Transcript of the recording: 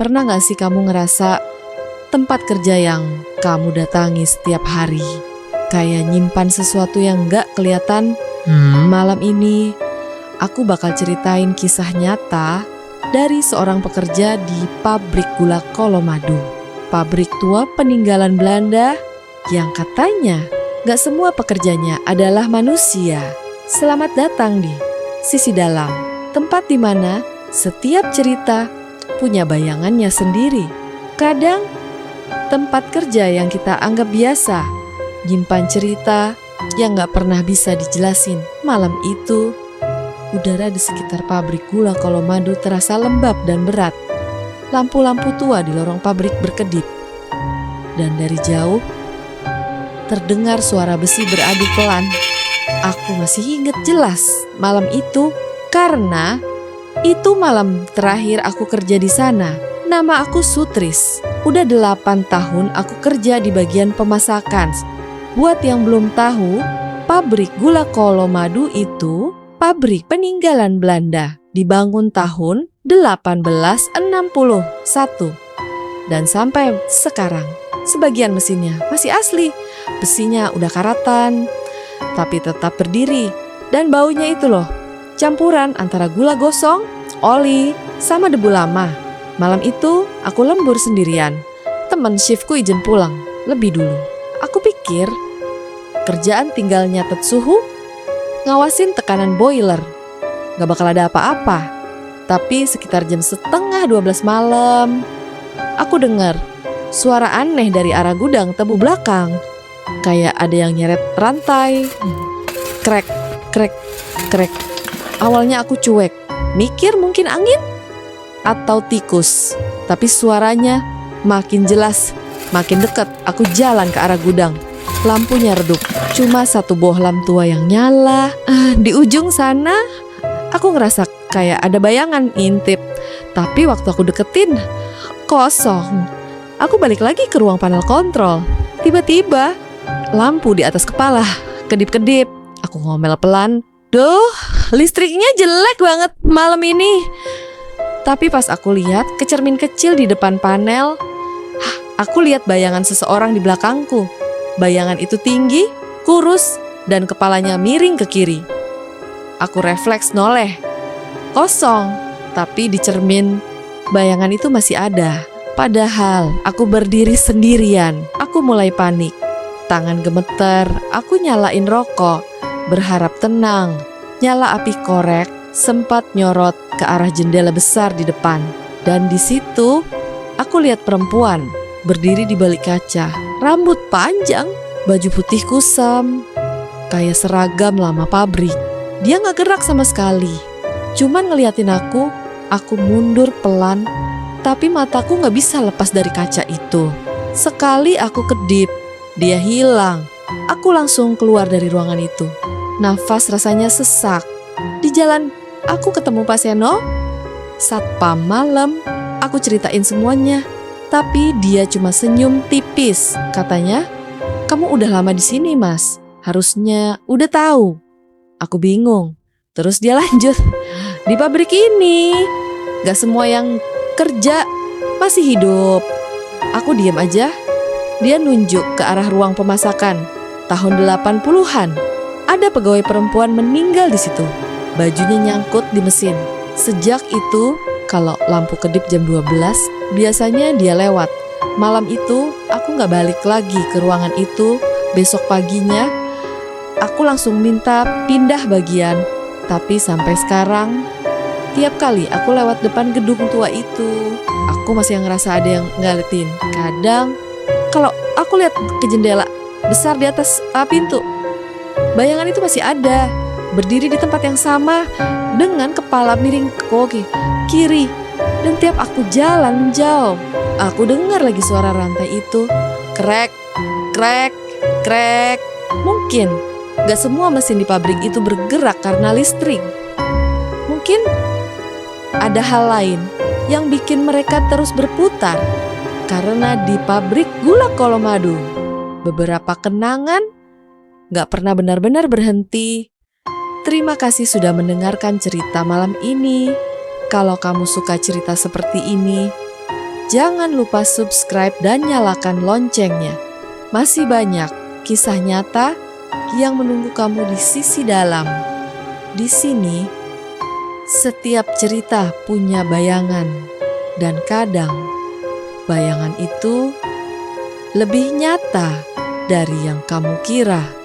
Pernah gak sih kamu ngerasa tempat kerja yang kamu datangi setiap hari kayak nyimpan sesuatu yang gak kelihatan? Malam ini aku bakal ceritain kisah nyata dari seorang pekerja di pabrik gula Colomadu. Pabrik tua peninggalan Belanda yang katanya gak semua pekerjanya adalah manusia. Selamat datang di Sisi Dalam, tempat di mana setiap cerita punya bayangannya sendiri. Kadang tempat kerja yang kita anggap biasa nyimpan cerita yang gak pernah bisa dijelasin. Malam itu udara di sekitar pabrik gula Colomadu terasa lembab dan berat. Lampu-lampu tua di lorong pabrik berkedip, dan dari jauh terdengar suara besi beradu pelan. Aku masih ingat jelas malam itu karena itu malam terakhir aku kerja di sana. Nama aku Sutris. Udah 8 tahun aku kerja di bagian pemasakan. Buat yang belum tahu, pabrik gula Colomadu itu pabrik peninggalan Belanda. Dibangun tahun 1861. Dan sampai sekarang, sebagian mesinnya masih asli. Besinya udah karatan, tapi tetap berdiri. Dan baunya itu loh, campuran antara gula gosong, oli, sama debu lama. Malam itu aku lembur sendirian. Teman shiftku izin pulang lebih dulu. Aku pikir kerjaan tinggal nyatet suhu, ngawasin tekanan boiler. Gak bakal ada apa-apa. Tapi sekitar jam 11:30 malam, aku dengar suara aneh dari arah gudang tebu belakang. Kayak ada yang nyeret rantai. Krek, krek, krek. Awalnya aku cuek, mikir mungkin angin atau tikus. Tapi suaranya makin jelas, makin dekat. Aku jalan ke arah gudang. Lampunya redup, cuma satu bohlam tua yang nyala. Di ujung sana, aku ngerasa kayak ada bayangan ngintip. Tapi waktu aku deketin, kosong. Aku balik lagi ke ruang panel kontrol. Tiba-tiba, lampu di atas kepala kedip-kedip. Aku ngomel pelan. Duh, listriknya jelek banget malam ini. Tapi pas aku lihat ke cermin kecil di depan panel, aku lihat bayangan seseorang di belakangku. Bayangan itu tinggi, kurus, dan kepalanya miring ke kiri. Aku refleks noleh. Kosong, tapi di cermin bayangan itu masih ada. Padahal aku berdiri sendirian. Aku mulai panik. Tangan gemeter, aku nyalain rokok, berharap tenang. Nyala api korek sempat nyorot ke arah jendela besar di depan. Dan di situ aku lihat perempuan berdiri di balik kaca. Rambut panjang, baju putih kusam, kayak seragam lama pabrik. Dia gak gerak sama sekali, cuman ngeliatin aku mundur pelan. Tapi mataku gak bisa lepas dari kaca itu. Sekali aku kedip, dia hilang. Aku langsung keluar dari ruangan itu. Nafas rasanya sesak. Di jalan aku ketemu Pak Seno, satpam malam. Aku ceritain semuanya, tapi dia cuma senyum tipis. Katanya, "Kamu udah lama di sini, Mas. Harusnya udah tahu." Aku bingung. Terus dia lanjut, "Di pabrik ini gak semua yang kerja masih hidup." Aku diam aja. Dia nunjuk ke arah ruang pemasakan. Tahun 80-an. Ada pegawai perempuan meninggal di situ. Bajunya nyangkut di mesin. Sejak itu, kalau lampu kedip jam 12, biasanya dia lewat. Malam itu, aku gak balik lagi ke ruangan itu. Besok paginya, aku langsung minta pindah bagian. Tapi sampai sekarang, tiap kali aku lewat depan gedung tua itu, aku masih ngerasa ada yang ngeliatin. Kadang, kalau aku lihat ke jendela besar di atas pintu, bayangan itu masih ada, berdiri di tempat yang sama dengan kepala miring ke kiri. Dan tiap aku jalan menjauh, aku dengar lagi suara rantai itu. Krek, krek, krek. Mungkin gak semua mesin di pabrik itu bergerak karena listrik. Mungkin ada hal lain yang bikin mereka terus berputar. Karena di pabrik gula Colomadu, beberapa kenangan gak pernah benar-benar berhenti. Terima kasih sudah mendengarkan cerita malam ini. Kalau kamu suka cerita seperti ini, Jangan lupa subscribe dan nyalakan loncengnya. Masih banyak kisah nyata yang menunggu kamu di sisi dalam. Di sini, setiap cerita punya bayangan, dan kadang bayangan itu lebih nyata dari yang kamu kira.